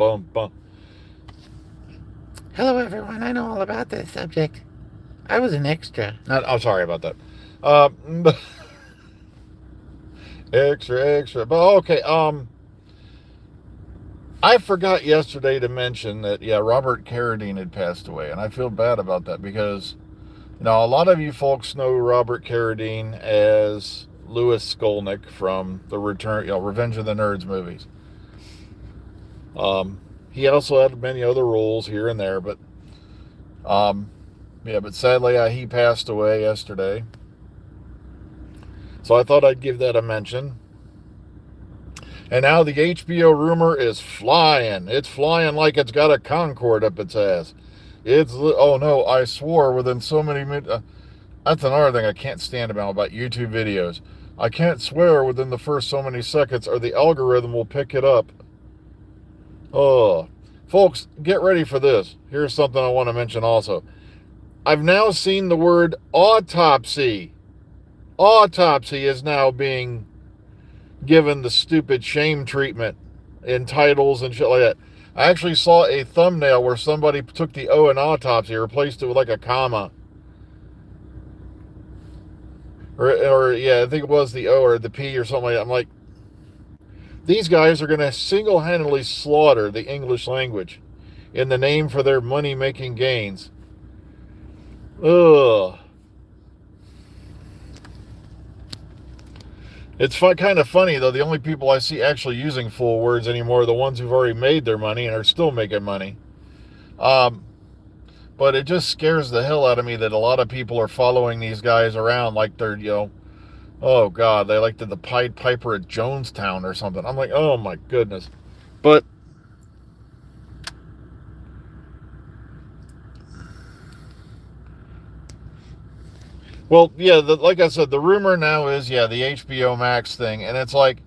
bum, bum. Hello, everyone. I know all about this subject. I was an extra. I'm sorry about that. Um, extra, extra. But okay. I forgot yesterday to mention that Robert Carradine had passed away, and I feel bad about that because a lot of you folks know Robert Carradine as Louis Skolnick from the Revenge of the Nerds movies. Um, he also had many other roles here and there, but um, but sadly he passed away yesterday. So I thought I'd give that a mention. And now the HBO rumor is flying. It's flying like it's got a Concorde up its ass. Oh no, I swore within so many minutes. That's another thing I can't stand about YouTube videos. I can't swear within the first so many seconds or the algorithm will pick it up. Oh, folks, get ready for this. Here's something I want to mention also. I've now seen the word autopsy. Autopsy is now being given the stupid shame treatment in titles and shit like that. I actually saw a thumbnail where somebody took the O in autopsy, replaced it with like a comma. Or yeah, I think it was the O or the P or something like that. I'm like, these guys are going to single-handedly slaughter the English language in the name for their money-making gains. Ugh. It's kind of funny, though. The only people I see actually using full words anymore are the ones who've already made their money and are still making money. Um, but it just scares the hell out of me that a lot of people are following these guys around like they're, oh, God, they like the Pied Piper at Jonestown or something. I'm like, oh, my goodness. But well, yeah, like I said, the rumor now is, the HBO Max thing. And it's like,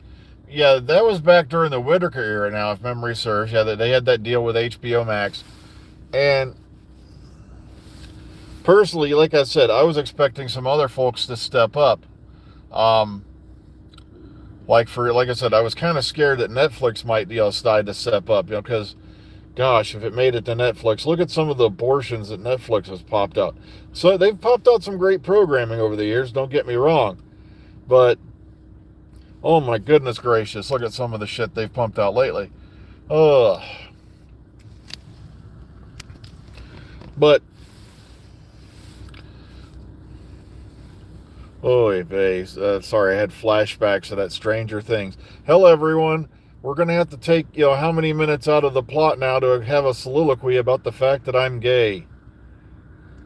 that was back during the Whitaker era now, if memory serves. Yeah, they had that deal with HBO Max. And personally, like I said, I was expecting some other folks to step up. Um, like I said, I was kind of scared that Netflix might, decide to step up, because gosh, if it made it to Netflix, look at some of the abortions that Netflix has popped out. So they've popped out some great programming over the years, don't get me wrong. But, oh my goodness gracious, look at some of the shit they've pumped out lately. Ugh. But, oy vey, sorry, I had flashbacks of that Stranger Things. Hell, everyone, we're going to have to take, how many minutes out of the plot now to have a soliloquy about the fact that I'm gay.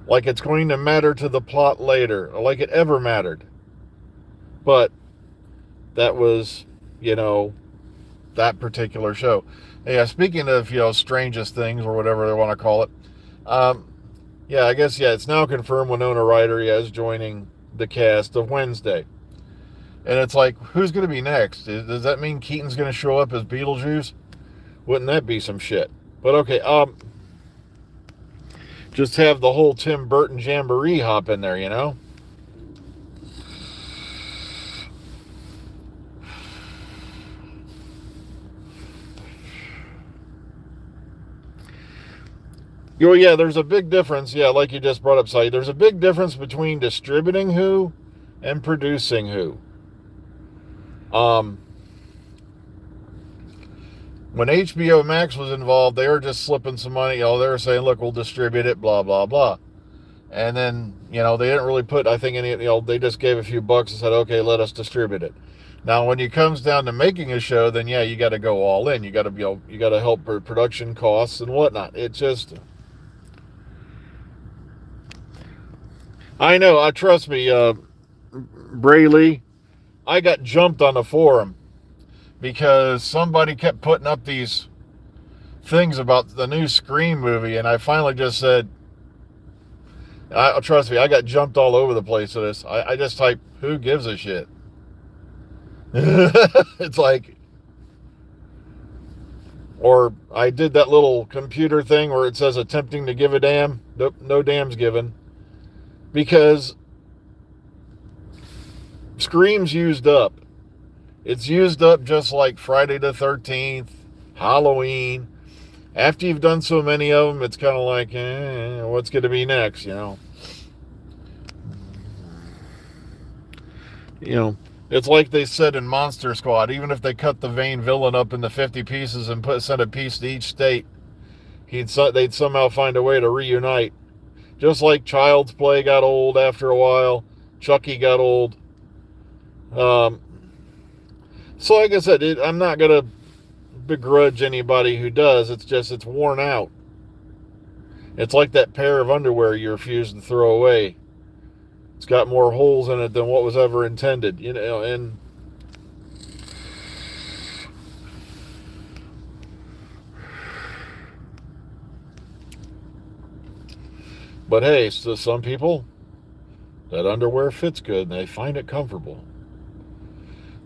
Like it's going to matter to the plot later, or like it ever mattered. But that was, that particular show. Yeah, speaking of, strangest things or whatever they want to call it, um, I guess, it's now confirmed Winona Ryder is joining the cast of Wednesday. And it's like, who's going to be next? Does that mean Keaton's going to show up as Beetlejuice? Wouldn't that be some shit? But okay, just have the whole Tim Burton jamboree hop in there, Oh, yeah, there's a big difference. Yeah, like you just brought up, Sai. There's a big difference between distributing Who and producing Who. Um, when HBO Max was involved, they were just slipping some money. They were saying, look, we'll distribute it, blah, blah, blah. And then, they didn't really put, I think, any, they just gave a few bucks and said, okay, let us distribute it. Now, when it comes down to making a show, then, you got to go all in. You got to, you got to help for production costs and whatnot. It just, I know, trust me, Brayley, I got jumped on the forum because somebody kept putting up these things about the new Scream movie, and I finally just said, trust me, I got jumped all over the place with this. I just typed, who gives a shit? It's like, or I did that little computer thing where it says attempting to give a damn. Nope, no damn's given. Because Scream's used up. It's used up just like Friday the 13th, Halloween. After you've done so many of them, it's kind of like, what's going to be next, You know, it's like they said in Monster Squad, even if they cut the main villain up into 50 pieces and send a piece to each state, they'd somehow find a way to reunite. Just like Child's Play got old after a while, Chucky got old. So like I said, I'm not going to begrudge anybody who does. It's just, it's worn out. It's like that pair of underwear you refuse to throw away. It's got more holes in it than what was ever intended, and but hey, so some people, that underwear fits good and they find it comfortable.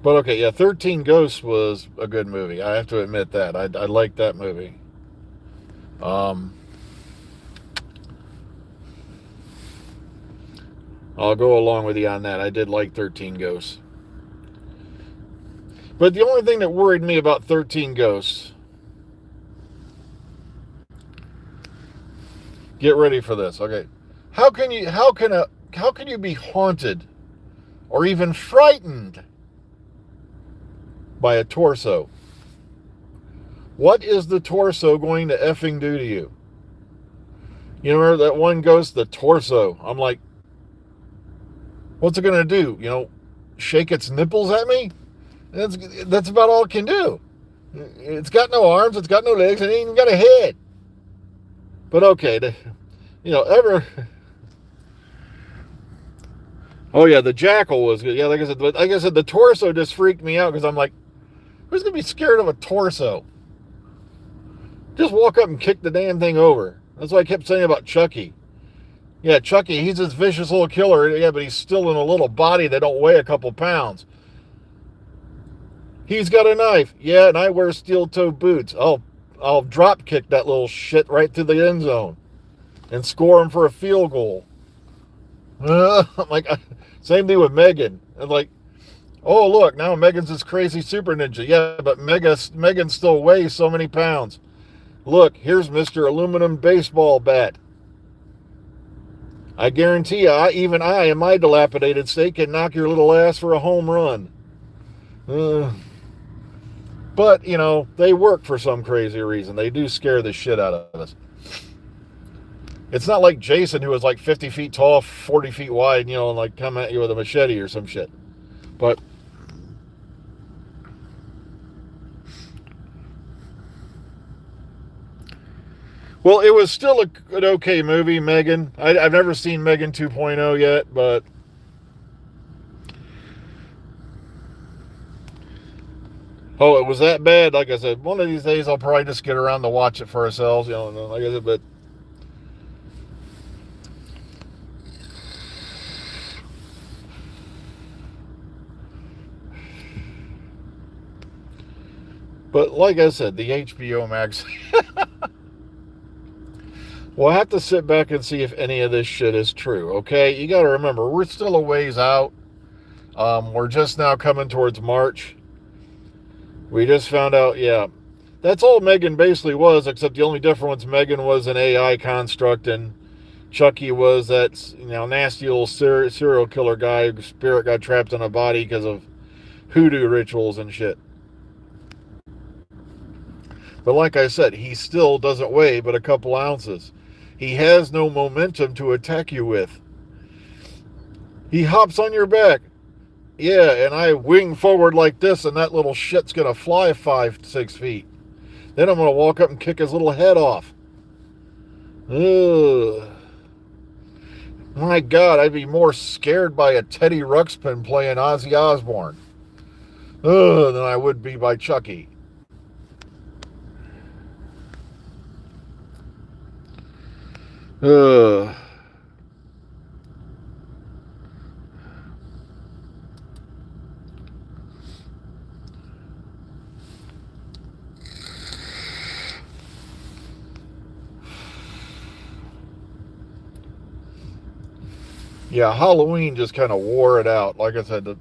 But okay, yeah, 13 Ghosts was a good movie. I have to admit that. I liked that movie. I'll go along with you on that. I did like 13 Ghosts. But the only thing that worried me about 13 Ghosts, get ready for this, okay? How can you be haunted or even frightened by a torso? What is the torso going to effing do to you? You remember that one ghost, the torso? I'm like, what's it going to do? Shake its nipples at me? That's about all it can do. It's got no arms, it's got no legs, and it ain't even got a head. But okay, Oh yeah, the jackal was good. Yeah, like I said, the torso just freaked me out because I'm like, who's gonna be scared of a torso? Just walk up and kick the damn thing over. That's what I kept saying about Chucky. Yeah, Chucky, he's this vicious little killer. Yeah, but he's still in a little body that don't weigh a couple pounds. He's got a knife. Yeah, and I wear steel-toe boots. I'll drop kick that little shit right through the end zone and score him for a field goal. Same thing with Megan. And like, oh look, now Megan's this crazy super ninja. Yeah, but Megan still weighs so many pounds. Look, here's Mr. Aluminum Baseball Bat. I guarantee you, even I, in my dilapidated state, can knock your little ass for a home run. But, they work for some crazy reason. They do scare the shit out of us. It's not like Jason, who was like 50 feet tall, 40 feet wide, and like come at you with a machete or some shit. But well, it was still an okay movie, Megan. I've never seen Megan 2.0 yet, but oh, it was that bad. Like I said, one of these days I'll probably just get around to watch it for ourselves, like I said, but like I said, the HBO Max. We'll have to sit back and see if any of this shit is true, okay? You got to remember, we're still a ways out. We're just now coming towards March. We just found out, yeah, that's all Megan basically was, except the only difference, Megan was an AI construct and Chucky was that, nasty little serial killer guy whose spirit got trapped in a body because of hoodoo rituals and shit. But like I said, he still doesn't weigh but a couple ounces. He has no momentum to attack you with. He hops on your back. Yeah, and I wing forward like this, and that little shit's going to fly 5-6 feet. Then I'm going to walk up and kick his little head off. Ugh. My God, I'd be more scared by a Teddy Ruxpin playing Ozzy Osbourne than I would be by Chucky. Yeah, Halloween just kind of wore it out. Like I said,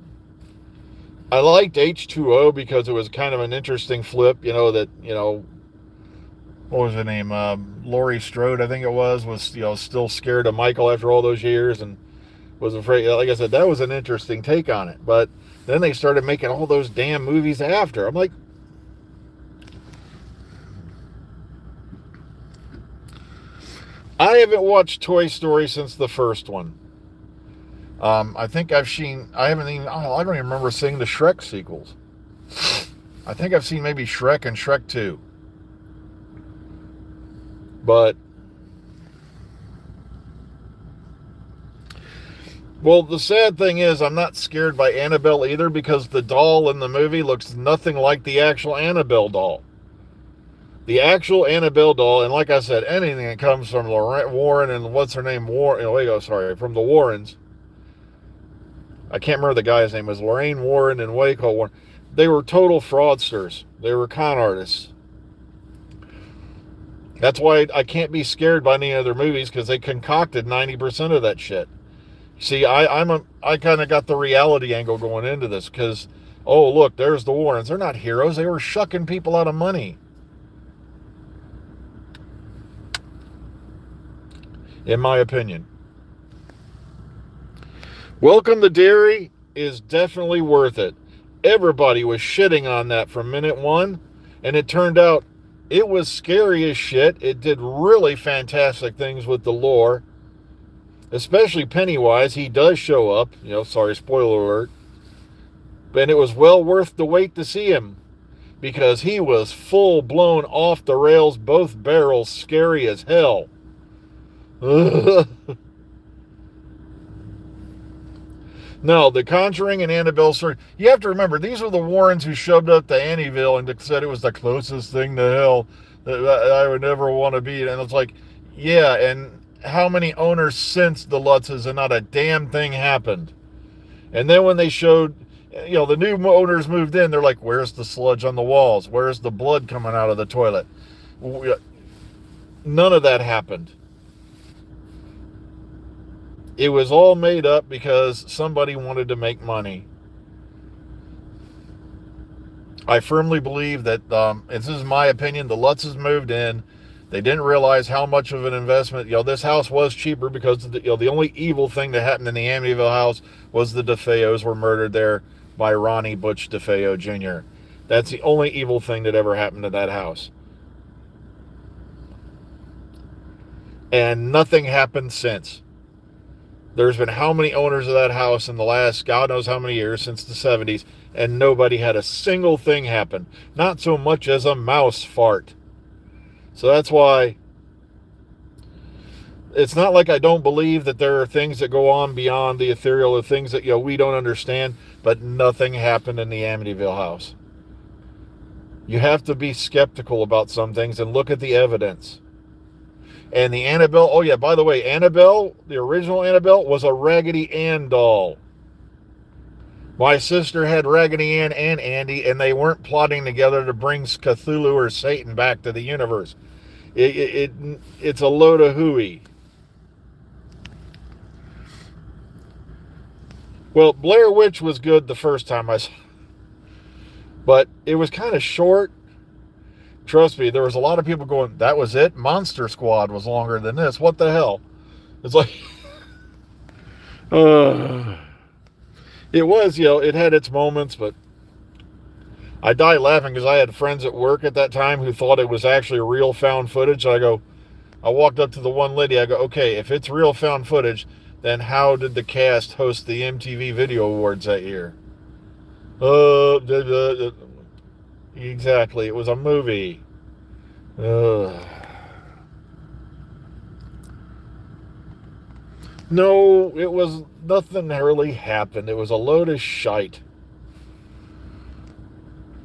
I liked H2O because it was kind of an interesting flip, that, what was her name? Laurie Strode, I think it was still scared of Michael after all those years and was afraid. Like I said, that was an interesting take on it. But then they started making all those damn movies after. I'm like, I haven't watched Toy Story since the first one. I think I've seen. I haven't even. I don't even remember seeing the Shrek sequels. I think I've seen maybe Shrek and Shrek 2. But well, the sad thing is I'm not scared by Annabelle either because the doll in the movie looks nothing like the actual Annabelle doll. The actual Annabelle doll, and like I said, anything that comes from Warren and what's her name? From the Warrens. I can't remember the guy's name. It was Lorraine Warren and Waco Warren. They were total fraudsters. They were con artists. That's why I can't be scared by any other movies because they concocted 90% of that shit. See, I kind of got the reality angle going into this because, oh, look, there's the Warrens. They're not heroes. They were shucking people out of money. In my opinion. Welcome to Derry is definitely worth it. Everybody was shitting on that from minute one, and it turned out it was scary as shit. It did really fantastic things with the lore. Especially Pennywise, he does show up. Sorry, spoiler alert. And it was well worth the wait to see him. Because he was full-blown off the rails, both barrels, scary as hell. No, The Conjuring and Annabelle story. You have to remember, these were the Warrens who shoved up to Annieville and said it was the closest thing to hell that I would never want to be. And it's like, yeah, and how many owners since the Lutzes and not a damn thing happened? And then when they showed, the new owners moved in, they're like, where's the sludge on the walls? Where's the blood coming out of the toilet? None of that happened. It was all made up because somebody wanted to make money. I firmly believe that, this is my opinion, the Lutzes moved in. They didn't realize how much of an investment, this house was cheaper because, the only evil thing that happened in the Amityville house was the DeFeos were murdered there by Ronnie Butch DeFeo Jr. That's the only evil thing that ever happened to that house. And nothing happened since. There's been how many owners of that house in the last God knows how many years since the 70s, and nobody had a single thing happen. Not so much as a mouse fart. So that's why it's not like I don't believe that there are things that go on beyond the ethereal, or things that we don't understand, but nothing happened in the Amityville house. You have to be skeptical about some things and look at the evidence. And the Annabelle, oh yeah, by the way, Annabelle, the original Annabelle, was a Raggedy Ann doll. My sister had Raggedy Ann and Andy, and they weren't plotting together to bring Cthulhu or Satan back to the universe. It's a load of hooey. Well, Blair Witch was good the first time I saw it, but it was kind of short. Trust me, there was a lot of people going, that was it? Monster Squad was longer than this. What the hell? It's like, it was, it had its moments, but I died laughing because I had friends at work at that time who thought it was actually real found footage. I walked up to the one lady, I go, okay, if it's real found footage, then how did the cast host the MTV Video Awards that year? Exactly, it was a movie. No, it was nothing really happened. It was a load of shite.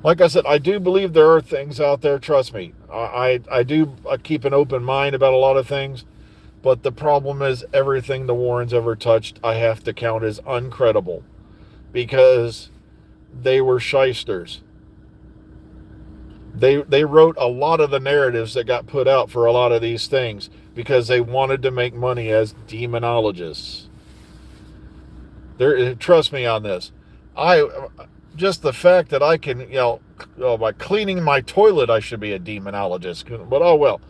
Like I said, I do believe there are things out there, trust me. I do keep an open mind about a lot of things, but the problem is everything the Warrens ever touched, I have to count as uncredible because they were shysters. They wrote a lot of the narratives that got put out for a lot of these things because they wanted to make money as demonologists. Trust me on this. just the fact that I can, by cleaning my toilet, I should be a demonologist. But oh well.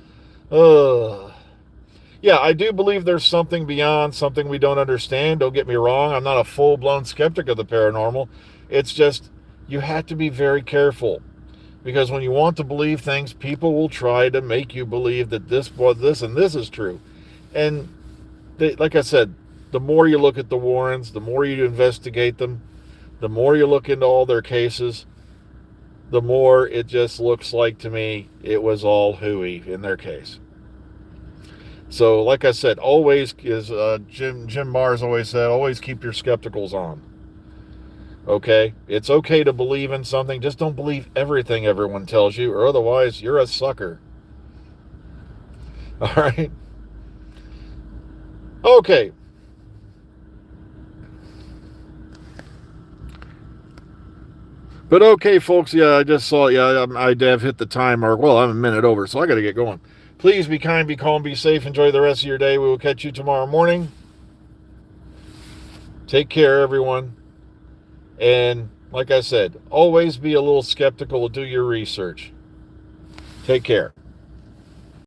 Yeah, I do believe there's something beyond, something we don't understand. Don't get me wrong. I'm not a full-blown skeptic of the paranormal. It's just you have to be very careful. Because when you want to believe things, people will try to make you believe that this and this is true. And like I said, the more you look at the Warrens, the more you investigate them, the more you look into all their cases, the more it just looks like to me it was all hooey in their case. So, like I said, always, as Jim Mars always said, always keep your skepticals on. Okay? It's okay to believe in something. Just don't believe everything everyone tells you, or otherwise you're a sucker. All right? Okay. But okay, folks, yeah, I just saw, I have hit the time mark. Well, I'm a minute over, so I got to get going. Please be kind, be calm, be safe. Enjoy the rest of your day. We will catch you tomorrow morning. Take care, everyone. And like I said, always be a little skeptical. Do your research. Take care.